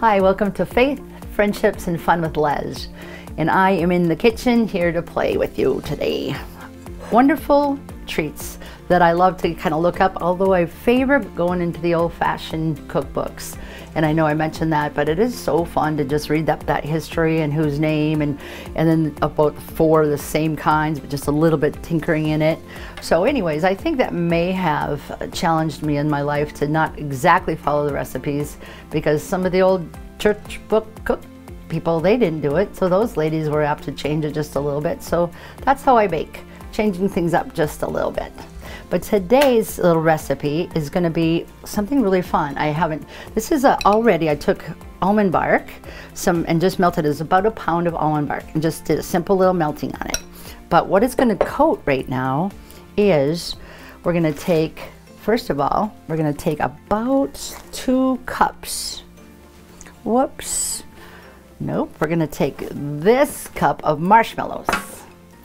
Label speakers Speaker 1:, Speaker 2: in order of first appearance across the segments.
Speaker 1: Hi, welcome to Faith, Friendships, and Fun with Les. And I am in the kitchen here to play with you today. Wonderful treats that I love to kind of look up, although I favor going into the old-fashioned cookbooks. And I know I mentioned that, but it is so fun to just read that history and whose name, and then about 4 of the same kinds, but just a little bit tinkering in it. So anyways, I think that may have challenged me in my life to not exactly follow the recipes, because some of the old church book cook people, they didn't do it. So those ladies were apt to change it just a little bit. So that's how I bake, changing things up just a little bit. But today's little recipe is going to be something really fun. This is already, I took almond bark, and just melted it. It's about a pound of almond bark, and just did a simple little melting on it. But what it's going to coat right now is, we're going to take, first of all, we're going to take about 2 cups. Whoops. Nope. We're going to take this cup of marshmallows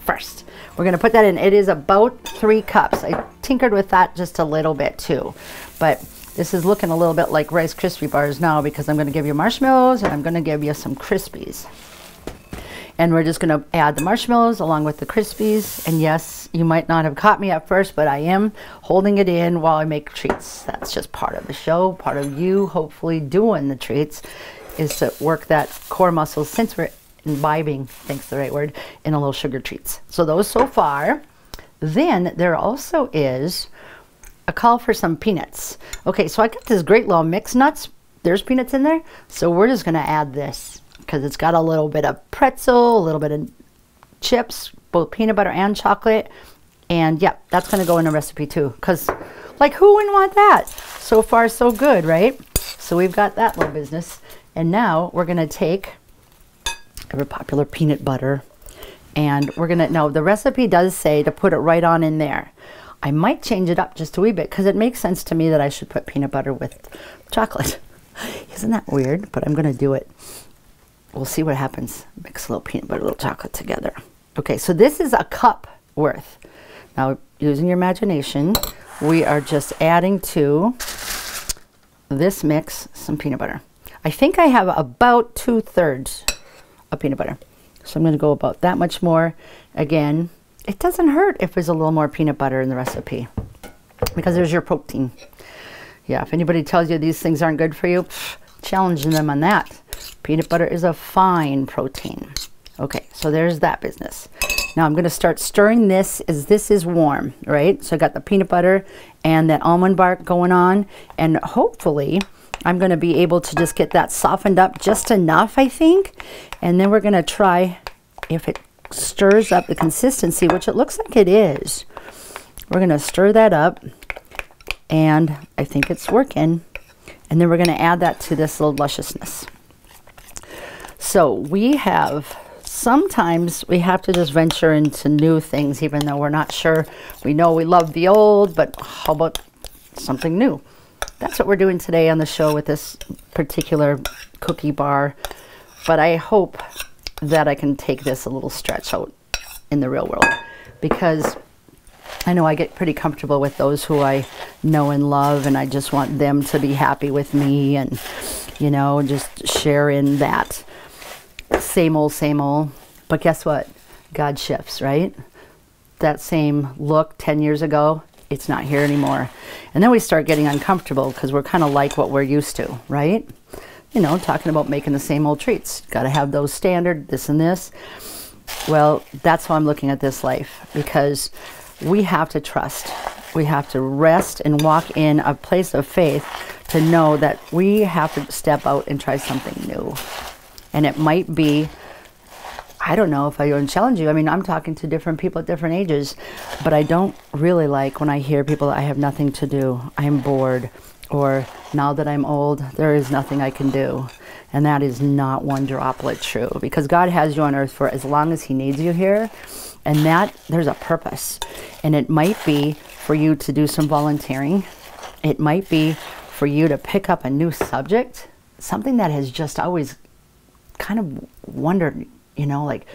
Speaker 1: first. We're going to put that in. It is about 3 cups. I tinkered with that just a little bit too, but this is looking a little bit like Rice Krispie bars now, because I'm going to give you marshmallows and I'm going to give you some Krispies. And we're just going to add the marshmallows along with the Krispies. And yes, you might not have caught me at first, but I am holding it in while I make treats. That's just part of the show, part of you hopefully doing the treats, is to work that core muscle, since we're imbibing, thanks the right word, in a little sugar treats. So those so far. Then there also is a call for some peanuts. Okay, so I got this great little mixed nuts. There's peanuts in there. So we're just going to add this, because it's got a little bit of pretzel, a little bit of chips, both peanut butter and chocolate. And yeah, that's going to go in the recipe too, because like, who wouldn't want that? So far so good, right? So we've got that little business. And now we're going to take ever popular peanut butter, and we're gonna, now the recipe does say to put it right on in there. I might change it up just a wee bit, because it makes sense to me that I should put peanut butter with chocolate. Isn't that weird? But I'm gonna do it. We'll see what happens. Mix a little peanut butter, a little chocolate together. Okay, so this is a cup worth. Now, using your imagination, we are just adding to this mix some peanut butter. I think I have about 2/3 of peanut butter. So I'm going to go about that much more. Again, it doesn't hurt if there's a little more peanut butter in the recipe, because there's your protein. Yeah, if anybody tells you these things aren't good for you, challenge them on that. Peanut butter is a fine protein. Okay, so there's that business. Now I'm going to start stirring this as this is warm, right? So I got the peanut butter and that almond bark going on, and hopefully I'm going to be able to just get that softened up just enough, I think. And then we're going to try if it stirs up the consistency, which it looks like it is. We're going to stir that up, and I think it's working. And then we're going to add that to this little lusciousness. So we have, sometimes we have to just venture into new things, even though we're not sure. We know we love the old, but how about something new? That's what we're doing today on the show with this particular cookie bar. But I hope that I can take this a little stretch out in the real world, because I know I get pretty comfortable with those who I know and love, and I just want them to be happy with me, and, you know, just share in that same old, same old. But guess what? God shifts, right? That same look 10 years ago, it's not here anymore. And then we start getting uncomfortable, because we're kind of like what we're used to, right? You know, talking about making the same old treats. Got to have those standard, this and this. Well, that's how I'm looking at this life, because we have to trust. We have to rest and walk in a place of faith to know that we have to step out and try something new. And it might be, I don't know if I would challenge you. I mean, I'm talking to different people at different ages, but I don't really like when I hear people, I have nothing to do, I'm bored, or now that I'm old, there is nothing I can do. And that is not one droplet true, because God has you on earth for as long as He needs you here, and that there's a purpose. And it might be for you to do some volunteering. It might be for you to pick up a new subject, something that has just always kind of wondered, you know, like,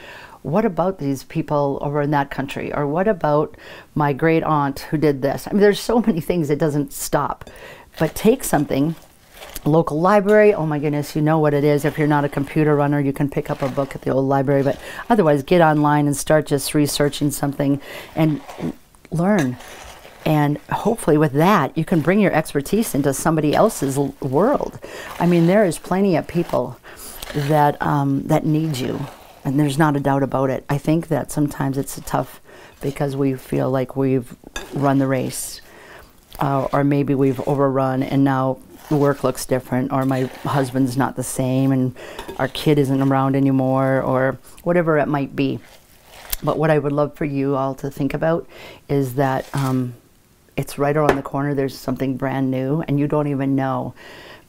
Speaker 1: what about these people over in that country? Or what about my great aunt who did this? I mean, there's so many things, it doesn't stop. But take something local library. Oh my goodness, you know what it is. If you're not a computer runner, you can pick up a book at the old library, but otherwise get online and start just researching something and learn. And hopefully with that, you can bring your expertise into somebody else's world. I mean, there is plenty of people that that need you, and there's not a doubt about it. I think that sometimes it's tough because we feel like we've run the race, or maybe we've overrun, and now work looks different, or my husband's not the same, and our kid isn't around anymore, or whatever it might be. But what I would love for you all to think about is that it's right around the corner. There's something brand new, and you don't even know.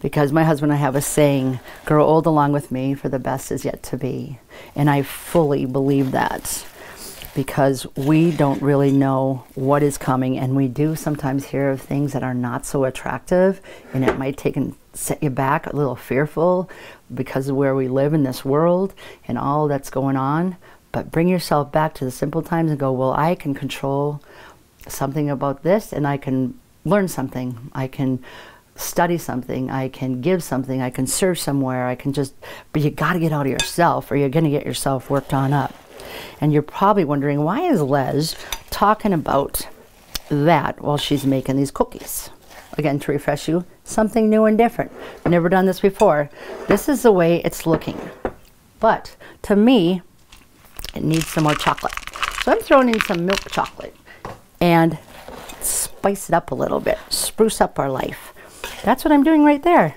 Speaker 1: Because my husband and I have a saying, grow old along with me, for the best is yet to be. And I fully believe that, because we don't really know what is coming, and we do sometimes hear of things that are not so attractive, and it might take and set you back, a little fearful because of where we live in this world and all that's going on. But bring yourself back to the simple times and go, well, I can control something about this, and I can learn something. I can study something, I can give something, I can serve somewhere, I can just, but you got to get out of yourself, or you're going to get yourself worked on up. And you're probably wondering, why is Les talking about that while she's making these cookies? Again, to refresh you, something new and different. Never done this before. This is the way it's looking. But to me, it needs some more chocolate. So I'm throwing in some milk chocolate and spice it up a little bit, spruce up our life. That's what I'm doing right there.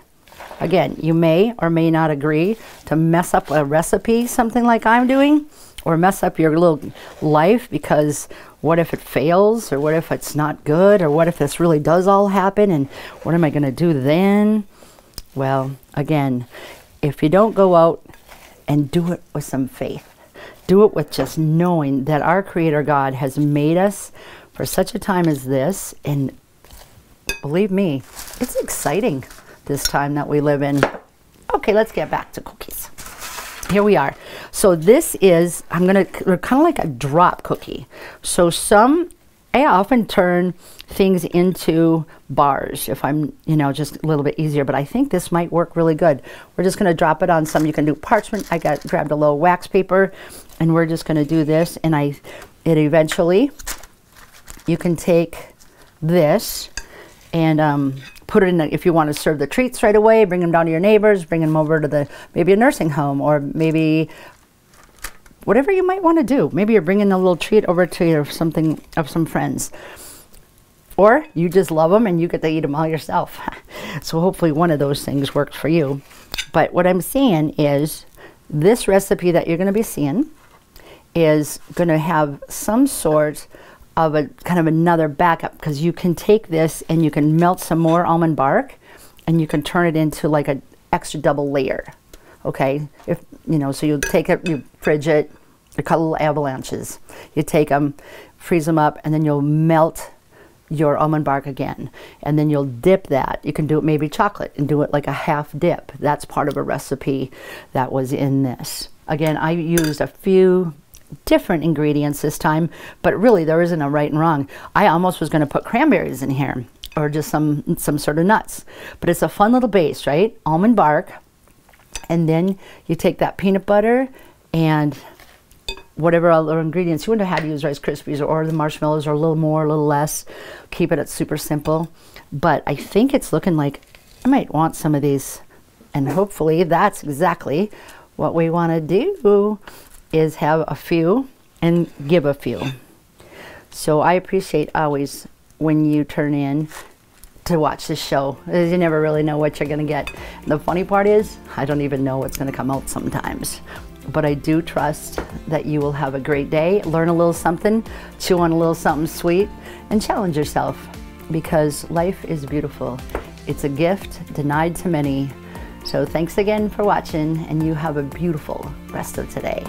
Speaker 1: Again, you may or may not agree to mess up a recipe, something like I'm doing, or mess up your little life, because what if it fails, or what if it's not good, or what if this really does all happen, and what am I going to do then? Well, again, if you don't go out and do it with some faith, do it with just knowing that our Creator God has made us for such a time as this, and believe me, it's exciting this time that we live in. Okay, let's get back to cookies. Here we are. So this is, they're kind of like a drop cookie. So I often turn things into bars if I'm, just a little bit easier, but I think this might work really good. We're just going to drop it on some. You can do parchment. I grabbed a little wax paper, and we're just going to do this, and eventually, you can take this and put it in, if you want to serve the treats right away, bring them down to your neighbors, bring them over to maybe a nursing home, or maybe whatever you might want to do. Maybe you're bringing a little treat over to some friends. Or you just love them and you get to eat them all yourself. So hopefully one of those things works for you. But what I'm saying is, this recipe that you're going to be seeing is going to have some sort of a kind of another backup, because you can take this and you can melt some more almond bark and you can turn it into like an extra double layer. Okay, so you'll take it, you fridge it, you cut little avalanches, you take them, freeze them up, and then you'll melt your almond bark again, and then you'll dip that. You can do it maybe chocolate and do it like a half dip. That's part of a recipe that was in this. Again, I used a few different ingredients this time, but really there isn't a right and wrong. I almost was going to put cranberries in here, or just some sort of nuts, but it's a fun little base, right? Almond bark, and then you take that peanut butter and whatever other ingredients you would have had to use, Rice Krispies or the marshmallows, or a little more, a little less. Keep it at super simple. But I think it's looking like I might want some of these, and hopefully that's exactly what we want to do, is have a few and give a few. So I appreciate always when you turn in to watch this show. You never really know what you're going to get. The funny part is, I don't even know what's going to come out sometimes. But I do trust that you will have a great day, learn a little something, chew on a little something sweet, and challenge yourself, because life is beautiful. It's a gift denied to many. So thanks again for watching, and you have a beautiful rest of today.